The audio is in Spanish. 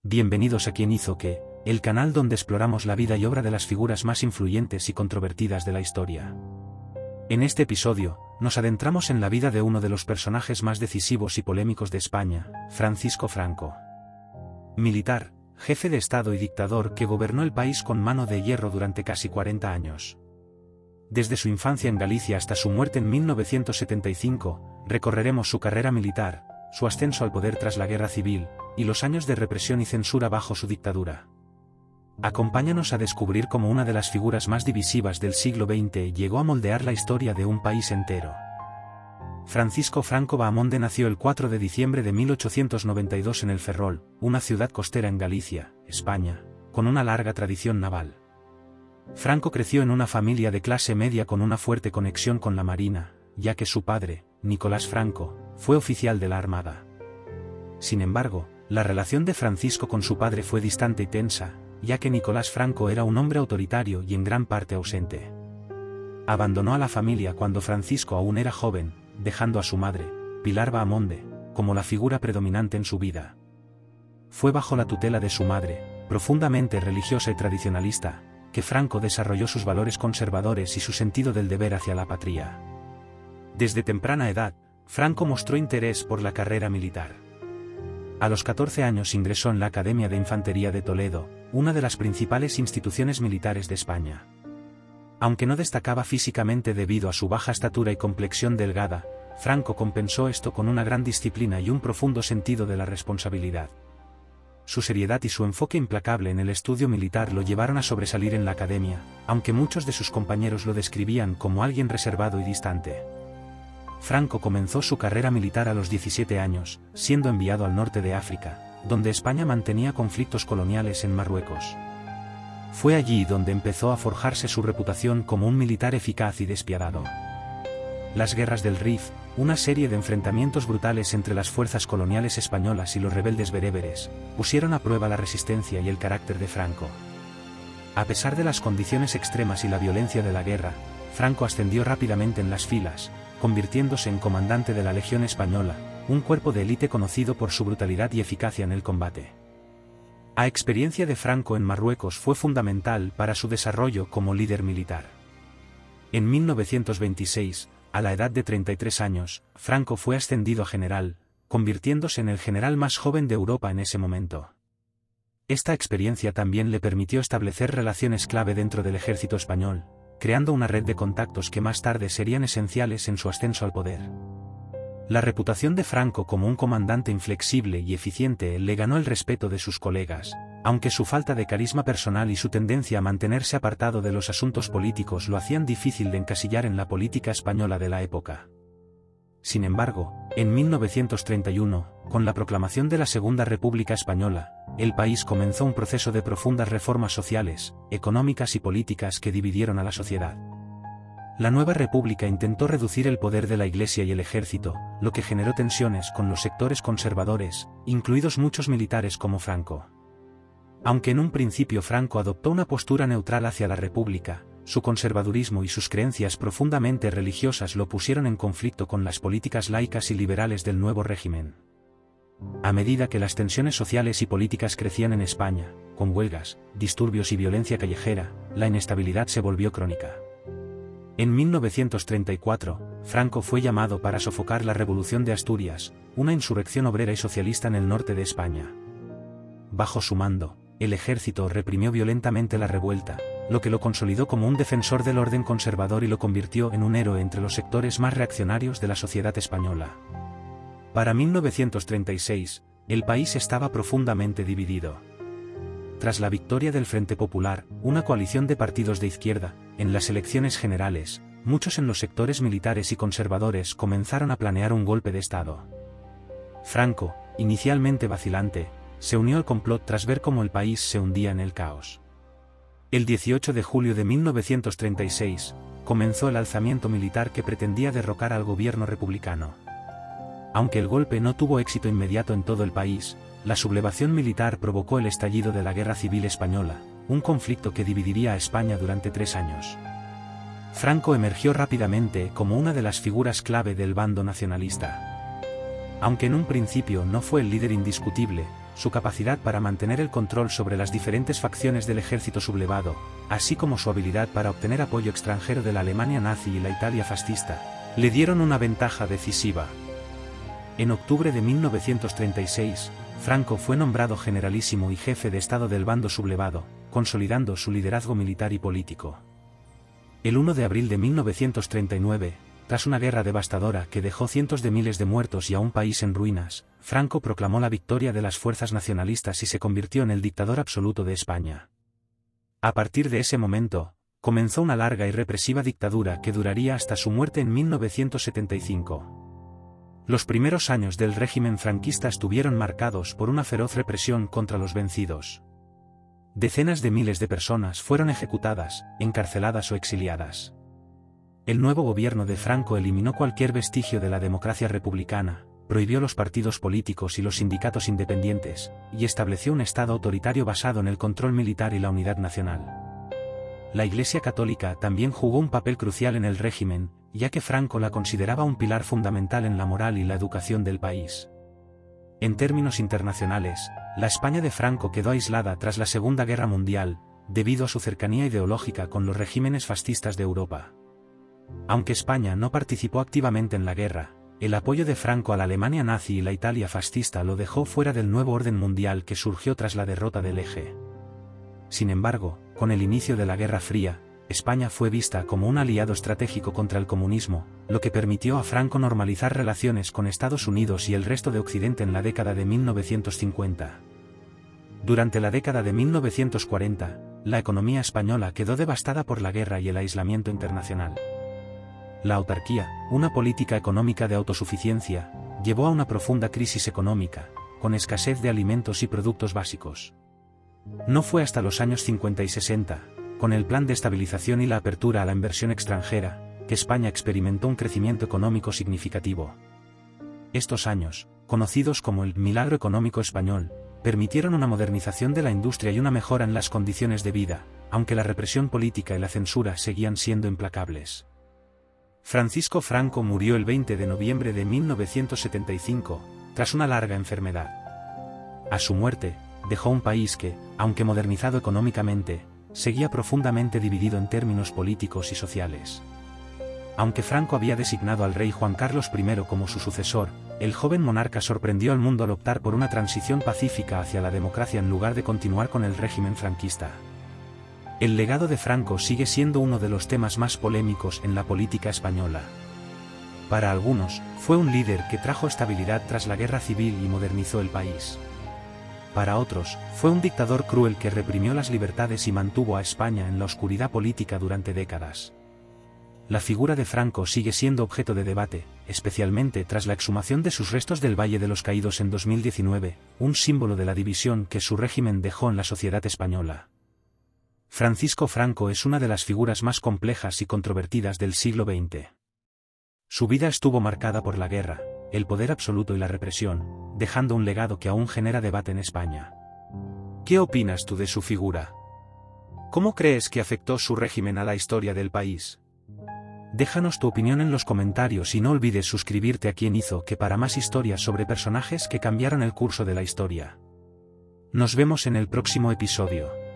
Bienvenidos a Quien hizo qué, el canal donde exploramos la vida y obra de las figuras más influyentes y controvertidas de la historia. En este episodio, nos adentramos en la vida de uno de los personajes más decisivos y polémicos de España, Francisco Franco. Militar, jefe de Estado y dictador que gobernó el país con mano de hierro durante casi 40 años. Desde su infancia en Galicia hasta su muerte en 1975, recorreremos su carrera militar, su ascenso al poder tras la Guerra Civil, y los años de represión y censura bajo su dictadura. Acompáñanos a descubrir cómo una de las figuras más divisivas del siglo XX llegó a moldear la historia de un país entero. Francisco Franco Bahamonde nació el 4 de diciembre de 1892 en El Ferrol, una ciudad costera en Galicia, España, con una larga tradición naval. Franco creció en una familia de clase media con una fuerte conexión con la Marina, ya que su padre, Nicolás Franco, fue oficial de la Armada. Sin embargo, la relación de Francisco con su padre fue distante y tensa, ya que Nicolás Franco era un hombre autoritario y en gran parte ausente. Abandonó a la familia cuando Francisco aún era joven, dejando a su madre, Pilar Bahamonde, como la figura predominante en su vida. Fue bajo la tutela de su madre, profundamente religiosa y tradicionalista, que Franco desarrolló sus valores conservadores y su sentido del deber hacia la patria. Desde temprana edad, Franco mostró interés por la carrera militar. A los 14 años ingresó en la Academia de Infantería de Toledo, una de las principales instituciones militares de España. Aunque no destacaba físicamente debido a su baja estatura y complexión delgada, Franco compensó esto con una gran disciplina y un profundo sentido de la responsabilidad. Su seriedad y su enfoque implacable en el estudio militar lo llevaron a sobresalir en la academia, aunque muchos de sus compañeros lo describían como alguien reservado y distante. Franco comenzó su carrera militar a los 17 años, siendo enviado al norte de África, donde España mantenía conflictos coloniales en Marruecos. Fue allí donde empezó a forjarse su reputación como un militar eficaz y despiadado. Las guerras del Rif, una serie de enfrentamientos brutales entre las fuerzas coloniales españolas y los rebeldes bereberes, pusieron a prueba la resistencia y el carácter de Franco. A pesar de las condiciones extremas y la violencia de la guerra, Franco ascendió rápidamente en las filas, convirtiéndose en comandante de la Legión Española, un cuerpo de élite conocido por su brutalidad y eficacia en el combate. La experiencia de Franco en Marruecos fue fundamental para su desarrollo como líder militar. En 1926, a la edad de 33 años, Franco fue ascendido a general, convirtiéndose en el general más joven de Europa en ese momento. Esta experiencia también le permitió establecer relaciones clave dentro del ejército español, creando una red de contactos que más tarde serían esenciales en su ascenso al poder. La reputación de Franco como un comandante inflexible y eficiente le ganó el respeto de sus colegas, aunque su falta de carisma personal y su tendencia a mantenerse apartado de los asuntos políticos lo hacían difícil de encasillar en la política española de la época. Sin embargo, en 1931, con la proclamación de la Segunda República Española, el país comenzó un proceso de profundas reformas sociales, económicas y políticas que dividieron a la sociedad. La nueva república intentó reducir el poder de la Iglesia y el ejército, lo que generó tensiones con los sectores conservadores, incluidos muchos militares como Franco. Aunque en un principio Franco adoptó una postura neutral hacia la república, su conservadurismo y sus creencias profundamente religiosas lo pusieron en conflicto con las políticas laicas y liberales del nuevo régimen. A medida que las tensiones sociales y políticas crecían en España, con huelgas, disturbios y violencia callejera, la inestabilidad se volvió crónica. En 1934, Franco fue llamado para sofocar la Revolución de Asturias, una insurrección obrera y socialista en el norte de España. Bajo su mando, el ejército reprimió violentamente la revuelta, lo que lo consolidó como un defensor del orden conservador y lo convirtió en un héroe entre los sectores más reaccionarios de la sociedad española. Para 1936, el país estaba profundamente dividido. Tras la victoria del Frente Popular, una coalición de partidos de izquierda, en las elecciones generales, muchos en los sectores militares y conservadores comenzaron a planear un golpe de Estado. Franco, inicialmente vacilante, se unió al complot tras ver cómo el país se hundía en el caos. El 18 de julio de 1936, comenzó el alzamiento militar que pretendía derrocar al gobierno republicano. Aunque el golpe no tuvo éxito inmediato en todo el país, la sublevación militar provocó el estallido de la Guerra Civil Española, un conflicto que dividiría a España durante 3 años. Franco emergió rápidamente como una de las figuras clave del bando nacionalista. Aunque en un principio no fue el líder indiscutible, su capacidad para mantener el control sobre las diferentes facciones del ejército sublevado, así como su habilidad para obtener apoyo extranjero de la Alemania nazi y la Italia fascista, le dieron una ventaja decisiva. En octubre de 1936, Franco fue nombrado generalísimo y jefe de Estado del bando sublevado, consolidando su liderazgo militar y político. El 1 de abril de 1939, tras una guerra devastadora que dejó cientos de miles de muertos y a un país en ruinas, Franco proclamó la victoria de las fuerzas nacionalistas y se convirtió en el dictador absoluto de España. A partir de ese momento, comenzó una larga y represiva dictadura que duraría hasta su muerte en 1975. Los primeros años del régimen franquista estuvieron marcados por una feroz represión contra los vencidos. Decenas de miles de personas fueron ejecutadas, encarceladas o exiliadas. El nuevo gobierno de Franco eliminó cualquier vestigio de la democracia republicana, prohibió los partidos políticos y los sindicatos independientes, y estableció un Estado autoritario basado en el control militar y la unidad nacional. La Iglesia Católica también jugó un papel crucial en el régimen, ya que Franco la consideraba un pilar fundamental en la moral y la educación del país. En términos internacionales, la España de Franco quedó aislada tras la Segunda Guerra Mundial, debido a su cercanía ideológica con los regímenes fascistas de Europa. Aunque España no participó activamente en la guerra, el apoyo de Franco a la Alemania nazi y la Italia fascista lo dejó fuera del nuevo orden mundial que surgió tras la derrota del Eje. Sin embargo, con el inicio de la Guerra Fría, España fue vista como un aliado estratégico contra el comunismo, lo que permitió a Franco normalizar relaciones con Estados Unidos y el resto de Occidente en la década de 1950. Durante la década de 1940, la economía española quedó devastada por la guerra y el aislamiento internacional. La autarquía, una política económica de autosuficiencia, llevó a una profunda crisis económica, con escasez de alimentos y productos básicos. No fue hasta los años 50 y 60, con el plan de estabilización y la apertura a la inversión extranjera, que España experimentó un crecimiento económico significativo. Estos años, conocidos como el milagro económico español, permitieron una modernización de la industria y una mejora en las condiciones de vida, aunque la represión política y la censura seguían siendo implacables. Francisco Franco murió el 20 de noviembre de 1975, tras una larga enfermedad. A su muerte, dejó un país que, aunque modernizado económicamente, seguía profundamente dividido en términos políticos y sociales. Aunque Franco había designado al rey Juan Carlos I como su sucesor, el joven monarca sorprendió al mundo al optar por una transición pacífica hacia la democracia en lugar de continuar con el régimen franquista. El legado de Franco sigue siendo uno de los temas más polémicos en la política española. Para algunos, fue un líder que trajo estabilidad tras la guerra civil y modernizó el país. Para otros, fue un dictador cruel que reprimió las libertades y mantuvo a España en la oscuridad política durante décadas. La figura de Franco sigue siendo objeto de debate, especialmente tras la exhumación de sus restos del Valle de los Caídos en 2019, un símbolo de la división que su régimen dejó en la sociedad española. Francisco Franco es una de las figuras más complejas y controvertidas del siglo XX. Su vida estuvo marcada por la guerra, el poder absoluto y la represión, dejando un legado que aún genera debate en España. ¿Qué opinas tú de su figura? ¿Cómo crees que afectó su régimen a la historia del país? Déjanos tu opinión en los comentarios y no olvides suscribirte a Quien Hizo Que para más historias sobre personajes que cambiaron el curso de la historia. Nos vemos en el próximo episodio.